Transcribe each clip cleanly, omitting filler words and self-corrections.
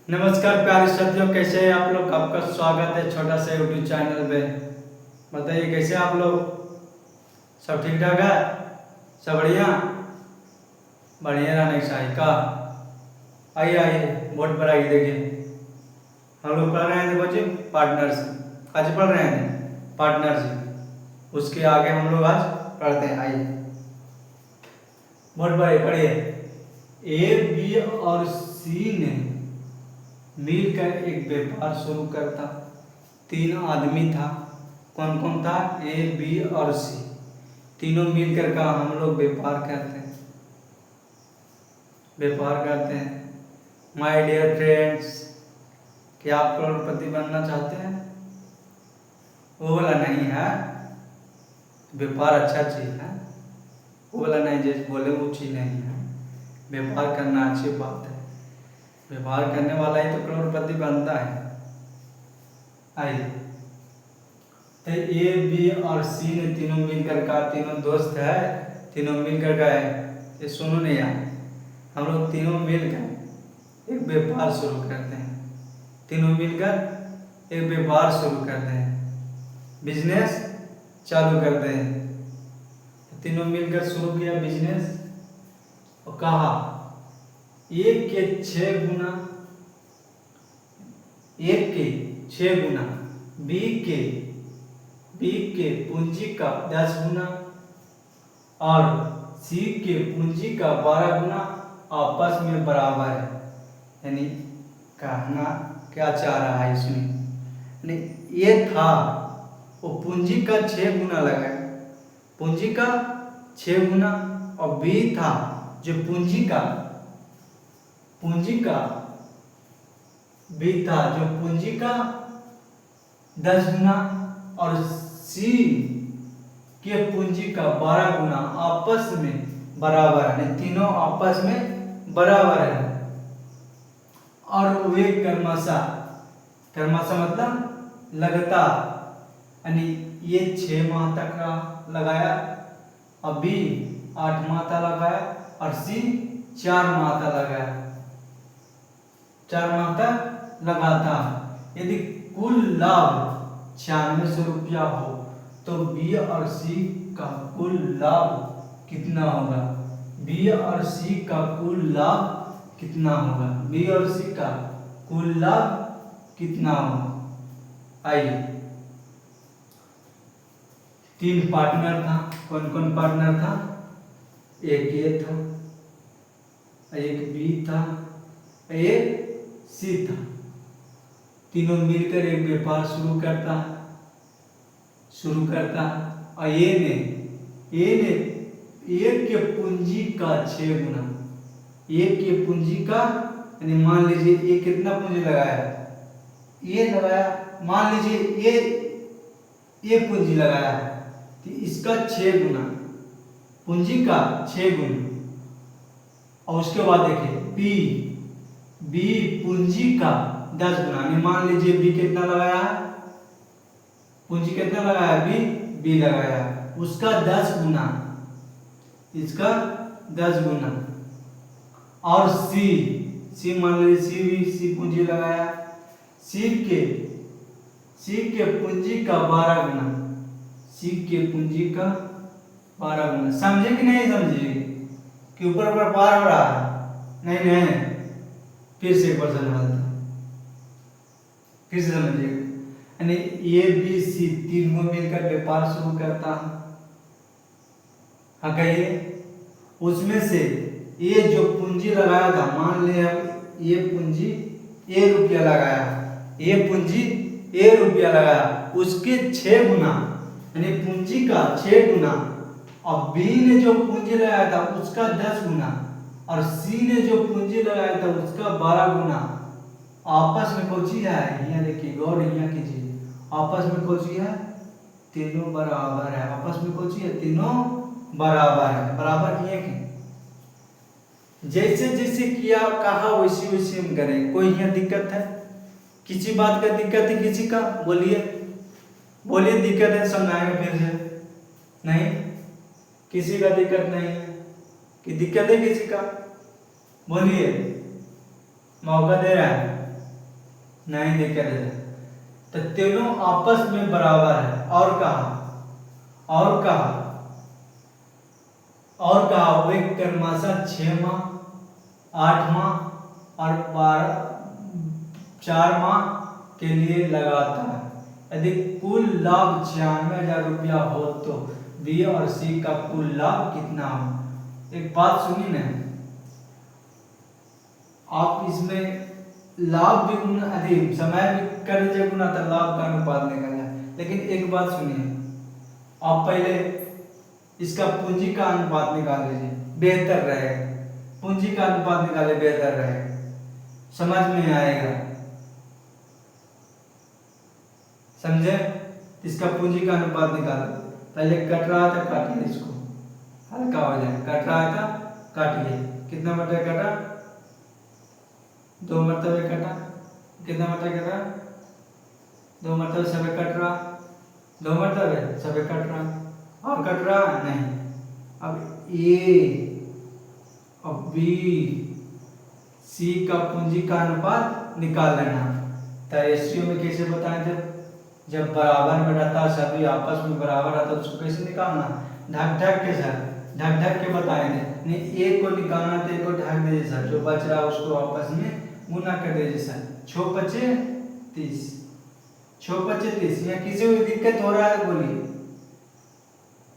नमस्कार प्यारे साथियों, कैसे हैं आप लोग। आपका स्वागत है छोटा सा यूट्यूब चैनल पे। बताइए कैसे आप लोग, सब ठीक ठाक है, सब बढ़िया बढ़िया रहना चाहिए का। आइए आइए बहुत बड़ा ही देखिए, हम लोग पढ़ रहे थे बच्चे पार्टनरशिप। आज पढ़ रहे हैं पार्टनरशिप, उसके आगे हम लोग आज पढ़ते हैं। आइए बहुत बड़े पढ़िए। ए बी और सी ने मिलकर एक व्यापार शुरू करता। तीन आदमी था। कौन कौन था? ए बी और सी, तीनों मिलकर का हम लोग व्यापार करते हैं। माय डियर फ्रेंड्स, क्या आप करोड़पति बनना चाहते हैं? वो वाला नहीं है, व्यापार अच्छा चीज है। वो वाला नहीं, जैसे बोले वो चीज नहीं है। व्यापार करना अच्छी बात है, व्यवहार करने वाला ही तो करोड़पति बनता है। आइए, तो ए बी और सी ने तीनों मिलकर का, तीनों दोस्त है, तीनों मिलकर का है। ये सुनो नहीं यार, हम लोग तीनों मिलकर एक व्यापार शुरू करते हैं। तीनों मिलकर एक व्यापार शुरू करते हैं, बिजनेस चालू करते हैं। तीनों मिलकर शुरू किया बिजनेस और कहा एक के 6 गुना, एक के 6 गुना, बी के पूंजी का 10 गुना और सी के पूंजी का 12 गुना आपस में बराबर है। यानी कहना क्या चाह रहा है इसमें, यानी ये था वो पूंजी का 6 गुना लगाया, पूंजी का 6 गुना, और बी था जो पूंजी का बी था जो पूंजी का 10 गुना और सी के पूंजी का 12 गुना आपस में बराबर है। तीनों आपस में बराबर है और वे क्रमशः मतलब लगातार, यानी ये 6 माह तक लगाया, अभी 8 माह तक लगाया और सी 4 माह तक लगाया, 4 माह तक लगाता। यदि कुल लाभ 9600 रुपया हो तो बी और सी का कुल लाभ कितना होगा? बी और सी का कुल लाभ कितना होगा? बी और सी का कुल लाभ कितना होगा? आइए, 3 पार्टनर था। कौन कौन पार्टनर था? एक ए था, एक बी था, एक सी था। तीनों मिलकर एक व्यापार शुरू करता और एक के पूंजी का 6 गुना, एक के पूंजी का, यानी मान लीजिए ये कितना पूंजी लगाया, ये लगाया, मान लीजिए ये पूंजी लगाया तो इसका 6 गुना, पूंजी का 6 गुना। और उसके बाद देखिए बी पूंजी का 10 गुना, मान लीजिए बी कितना लगाया है, पूंजी कितना लगाया, बी लगाया, उसका 10 गुना, इसका 10 गुना। और सी मान लीजिए सी पूंजी लगाया, सी के पूंजी का 12 गुना, सी के पूंजी का 12 गुना। समझे कि नहीं समझे कि ऊपर ऊपर पार हो रहा है? नहीं, फिर से एक बार समझाता, फिर से समझिएगा। यानी ए बी सी तीनों मिलकर व्यापार शुरू करता है। हाँ कहिए, उसमें से ये जो पूंजी लगाया था, मान ले ये पूंजी ए रुपया लगाया, ये पूंजी ए रुपया लगाया, उसके 6 गुना, यानी पूंजी का 6 गुना, और बी ने जो पूंजी लगाया था उसका 10 गुना, और सी ने जो पूंजी लगाया था उसका 12 गुना। आपस में कौन चीज है? यहाँ देखिए, गौर यहाँ कीजिए, आपस में कौन चीज है? तीनों बराबर है। आपस में कौन चीज है? तीनों बराबर है। बराबर किए कि जैसे जैसे किया कहा वैसे वैसे हम करें। कोई यहाँ दिक्कत है? किसी बात का दिक्कत है किसी का? बोलिए दिक्कत है, समझाएंगे फिर से। नहीं, किसी का दिक्कत नहीं है कि दिक्कत है किसी का? बोलिए, मौका दे रहा है। नहीं दिक्कत है। तो तीनों आपस में बराबर है। और कहा वो एक क्रमशः 6 माह, 8 माह और 4 माह के लिए लगाता है। यदि कुल लाभ 96,000 रुपया हो तो बी और सी का कुल लाभ कितना हो? एक बात सुनिए ना, आप इसमें लाभ भी गुना अधिक समय भी कर लीजिए गुना तो लाभ का अनुपात निकल जाए। लेकिन एक बात सुनिए, आप पहले इसका पूंजी का अनुपात निकाल लीजिए, बेहतर रहेगा। पूंजी का अनुपात निकाले, बेहतर रहेगा, समझ में आएगा। समझे? इसका पूंजी का अनुपात निकालो। पहले कट रहा था, काटिए इसको, हल्का हो जाए। कट रहा था, काटिए। कितना मरतबे कटा? 2 मरतबे कटा। कितना मरतबे कटा? 2 मरतबे। सबे कट रहा, 2 मरतबे सबे कट रहा। और कट रहा नहीं। अब ए और बी सी का पूंजी का अनुपात निकाल लेना। तो रेशियो में कैसे बताएं थे? जब बराबर में रहता, सभी आपस में बराबर रहता, उसको कैसे निकालना? ढक के साथ, ढक के बताएंगे। नहीं, एक को निकालना तो एक को ढक दीजिए सर, जो बच रहा उसको आपस में गुना कर दीजिए सर। 6 पचे 30, 6 पचे 30। यहाँ किसी को दिक्कत हो रहा है बोलिए?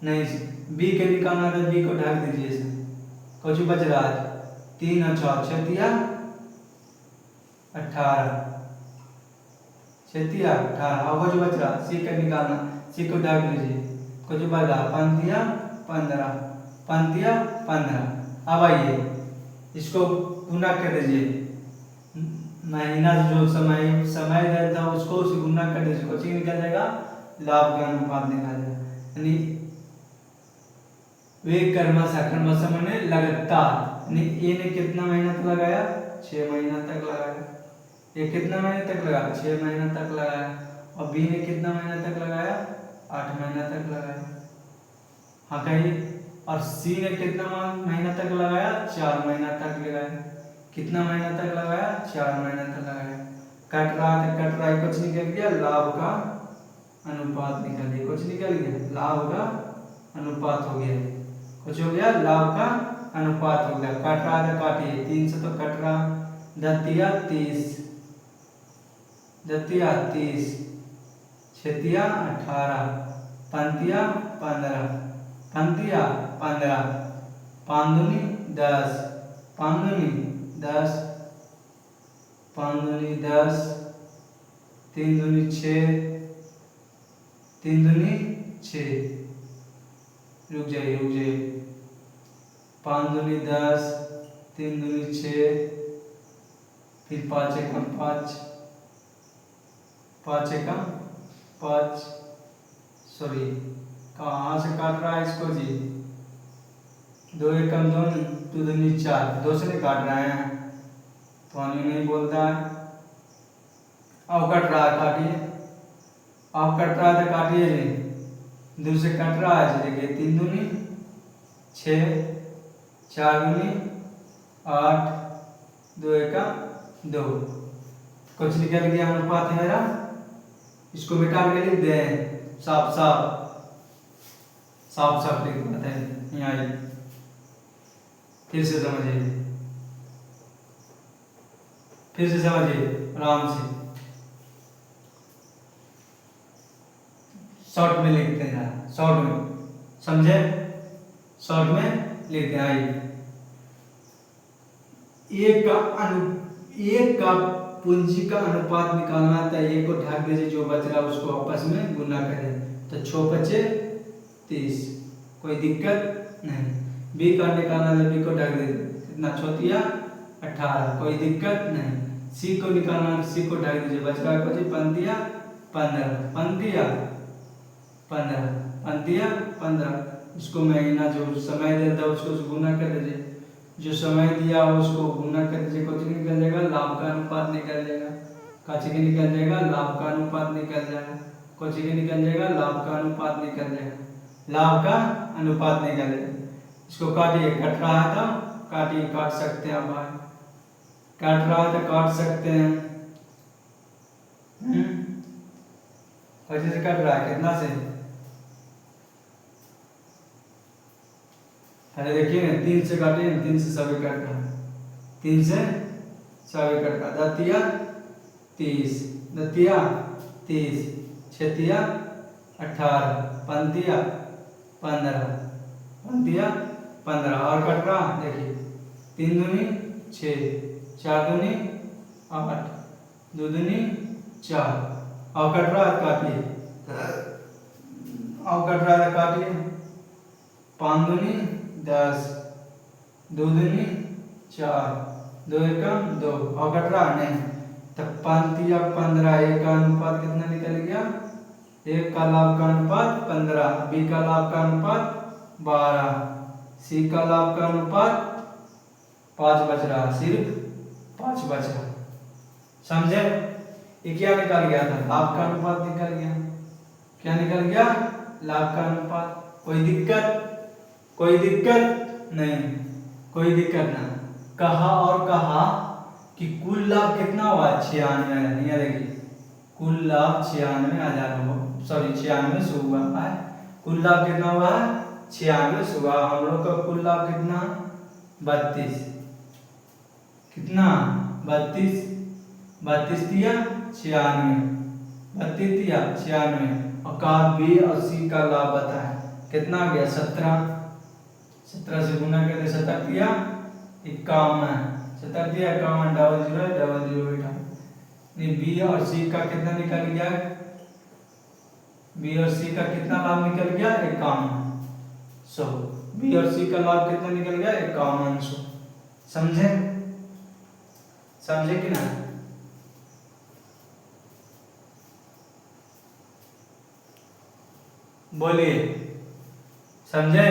नहीं, बी के निकालना तो बी को ढक दीजिए सर। कुछ बच रहा है 3 और 6, 6 तिया 18, 6 तिया 18। और कुछ बच रहा, सी का निकालना, सी को ढक लीजिए। कुछ बच रहा 5 तिया 15, 5 तिया 15। अब आइए इसको गुना कर दीजिए। महीना जो समय रहता है उसको उसे गुना कर दीजिए। कुछ निकल जाएगा, लाभ का अनुपात निकल जाएगा। यानी वे क्रमशः मैंने लगातार, ए ने कितना महीना तक लगाया? 6 महीना तक लगाया। ये कितना महीने तक लगाया? 6 महीना तक लगाया। और बी ने कितना महीना तक लगाया? 8 महीना तक लगाया। हाँ कहिए। और सी ने कितना महीना तक लगाया? 4 महीना तक लगाया। कितना महीना तक लगाया? 4 महीना तक लगाया। कट रहा था, कट रहा है, कुछ निकल गया, लाभ का अनुपात निकल गया। कुछ निकल गया, लाभ का अनुपात हो गया। कुछ हो गया, लाभ का अनुपात हो गया। काट रहा था, काटिए। 3 से तो कट रहा, 10 तिया 30, 10 तिया 30, 6 तिया 18, 5 तिया 15, 5 तिया 15, 5 दूनी 10, 5 दूनी 10, 5 दूनी 10, 3 दूनी 6, 3 दूनी 6। रुक जाइए। 5 दूनी 10, 3 दूनी 6, फिर 5 एकम 5, 5 एकम 5। सॉरी, कहाँ से काट रहा है इसको जी? 2 एकम 2, 2 दूनी 4, 2 से नहीं काट रहे हैं तो नहीं बोलता है। अब कट रहा है, काटिए। अब कट रहा है तो काटिए जी। 2 से कट रहा है, देखिए 3 दूनी 6, 4 दूनी 8, 2 एकम 2। कुछ निकल गया, अनुपात है मेरा। इसको मिटा के लिख दे, साफ साफ लिख देते हैं। यहाँ आइए, फिर से समझिए आराम से। शॉर्ट में लिखते हैं, शॉर्ट में समझे? शॉर्ट में लिखते हैं। आइए, एक का पूंजी का अनुपात निकालना था। एक को ढक दीजिए, जो बच रहा उसको आपस में गुना करें। तो 6 पचे 30, कोई दिक्कत नहीं। बी का निकालना है, बी को ढक दीजिए। कितना? 6 तिया 18, कोई दिक्कत नहीं। सी को निकालना, सी को ढक दीजिए। बच रहा है 5 तिया 15, 5 तिया 15, 5 तिया 15। इसको महीना जो समय देता है उसको गुना कर दीजिए। जो समय दिया हो उसको गुना कर दीजिए। कुछ निकल जाएगा, लाभ का अनुपात निकल जाएगा। काची के निकल जाएगा, लाभ का अनुपात निकल जाएगा। कुछ के निकल जाएगा, लाभ का अनुपात निकल जाएगा। लाभ का अनुपात निकल जाएगा। इसको काटिए। कट रहा था, काटिए, काट सकते हैं आप। काट रहा था, काट सकते हैं। 25 से कट रहा है कितना से? अरे देखिए ना 3 से काटे, 3 से सभी कट रहा है, 3 से सभी कट रहा। दतिया 30, दतिया 30, छतिया 18, पंतिया 15, पंतिया 15 और कट रहा देखिए 3 दूनी 6, 4 दूनी 8, 2 दूनी 4 और कट रहा है काटिए, और कट रहा है काटिए 5 दूनी 10, 2 दूनी 4, 2 एकम 2 और कट रहा नहीं। तब 5 या 15, ए का अनुपात कितना निकल गया? ए का लाभ का अनुपात 15, बी का लाभ का अनुपात 12, सी का लाभ का अनुपात 5 बच रहा, सिर्फ 5 बच रहा। समझे? ये क्या निकल गया था? लाभ का अनुपात निकल गया। क्या निकल गया? लाभ का अनुपात। कोई दिक्कत? कोई दिक्कत नहीं, कोई दिक्कत ना। कहा और कहा कि कुल लाभ कितना हुआ? 96,000। यहाँ देखिए कुल लाभ 96,000 हुआ, सॉरी 9600 हुआ है। कुल लाभ कितना हुआ है? 9600 हुआ। हम लोग का कुल लाभ कितना? 32। कितना? 32, 32 दिया 96, 32 दिया 96 और कहा बी और सी का लाभ बताए कितना आ गया? 17, 17 से गुना करके 17 दिया 51, 17 दिया 51, डबल जीरो बेटा। नहीं बी और सी का कितना निकल गया? बी और सी का कितना लाभ निकल गया? 5100। बी और सी का लाभ कितना निकल गया? 5100। समझे? समझे कि ना? बोलिए, समझे?